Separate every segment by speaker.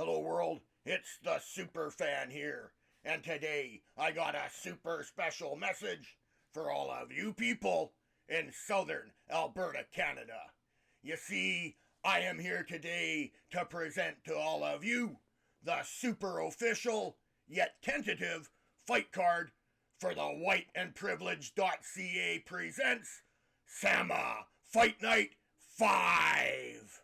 Speaker 1: Hello world, it's the Super Fan here, and today I got a super special message for all of you people in southern Alberta, Canada. You see, I am here today to present to all of you the super official, yet tentative, fight card for the whiteandprivileged.ca presents SAAMA Fight Night 5.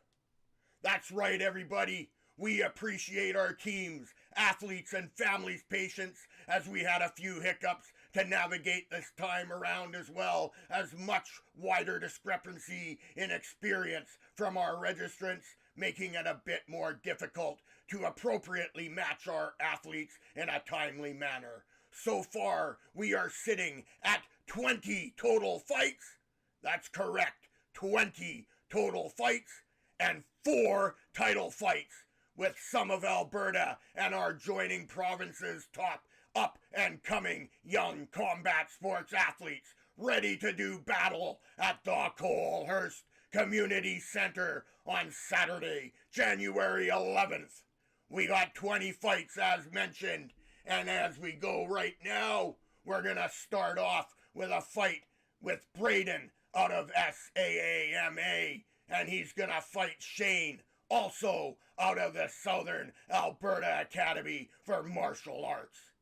Speaker 1: That's right, everybody. We appreciate our teams, athletes, and families' patience as we had a few hiccups to navigate this time around, as well as much wider discrepancy in experience from our registrants, making it a bit more difficult to appropriately match our athletes in a timely manner. So far, we are sitting at 20 total fights. That's correct, 20 total fights and 4 title fights, with some of Alberta and our joining provinces' top up-and-coming young combat sports athletes ready to do battle at the Coalhurst Community Centre on Saturday, January 11th. We got 20 fights as mentioned, and as we go right now, we're going to start off with a fight with Braden out of SAAMA, and he's going to fight Shane, also out of the Southern Alberta Academy for Martial Arts.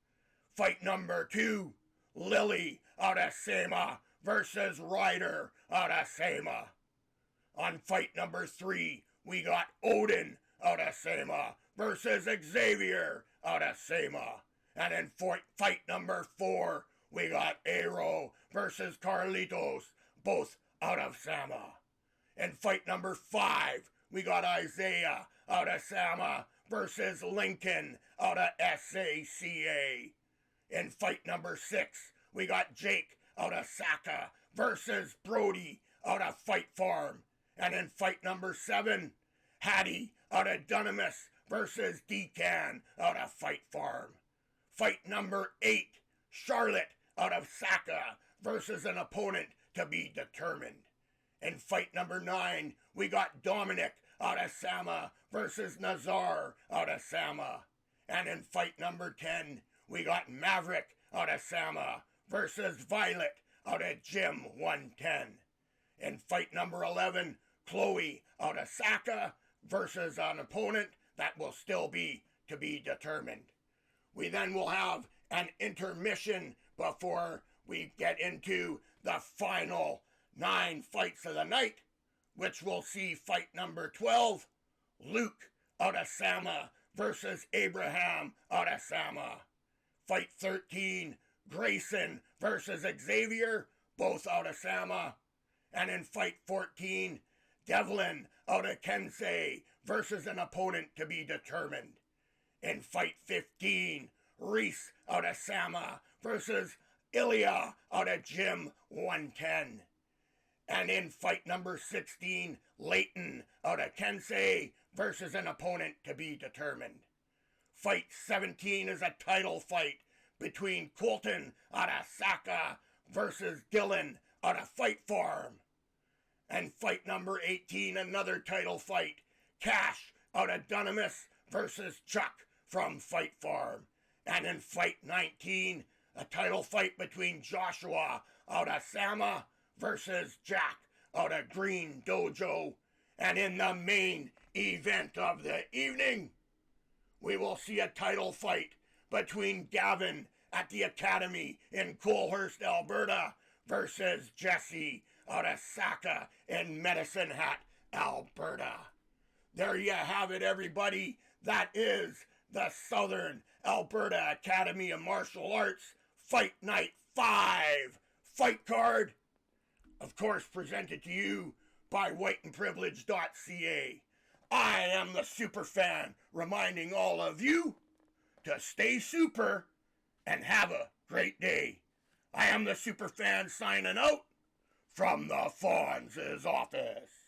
Speaker 1: Fight number 2, Lily out of SAAMA versus Ryder out of SAAMA. On fight number 3, we got Odin out of SAAMA versus Xavier out of SAAMA. And in fight number 4, we got Aero versus Carlitos, both out of SAAMA. In fight number 5, we got Isaiah out of SAAMA versus Lincoln out of SACA. In fight number 6, we got Jake out of SACA versus Brody out of Fight Farm. And in fight number 7, Hattie out of DUNAMIS versus Decan out of Fight Farm. Fight number 8, Charlotte out of SACA versus an opponent to be determined. In fight number 9, we got Dominic out of SAAMA versus Nazar out of SAAMA. And in fight number 10, we got Maverick out of SAAMA versus Violet out of Gym 110. In fight number 11, Chloe out of SACA versus an opponent that will still be to be determined. We then will have an intermission before we get into the final 9 fights of the night, which will see fight number 12, Luke out of SAAMA versus Abraham out of SAAMA. Fight 13, Grayson versus Xavier, both out of SAAMA. And in fight 14, Devlin out of KENSEI versus an opponent to be determined. In fight 15, Reese out of SAAMA versus Ilya out of Gym 110. And in fight number 16, Leighton out of KENSEI versus an opponent to be determined. Fight 17 is a title fight between Colton out of SACA versus DILLAN out of Fight Farm. And fight number 18, another title fight, KASH out of DUNAMIS versus Chuck from Fight Farm. And in fight 19, a title fight between Joshua out of SAAMA versus Jack out of Green DOJO. And in the main event of the evening, we will see a title fight between GAVIN at the Academy in Coalhurst, Alberta versus Jesse out of SACA in Medicine Hat, Alberta. There you have it, everybody. That is the Southern Alberta Academy of Martial Arts Fight Night 5 fight card. Of course, presented to you by whiteandprivileged.ca. I am the Super Fan, reminding all of you to stay super and have a great day. I am the Super Fan signing out from the Fonz's office.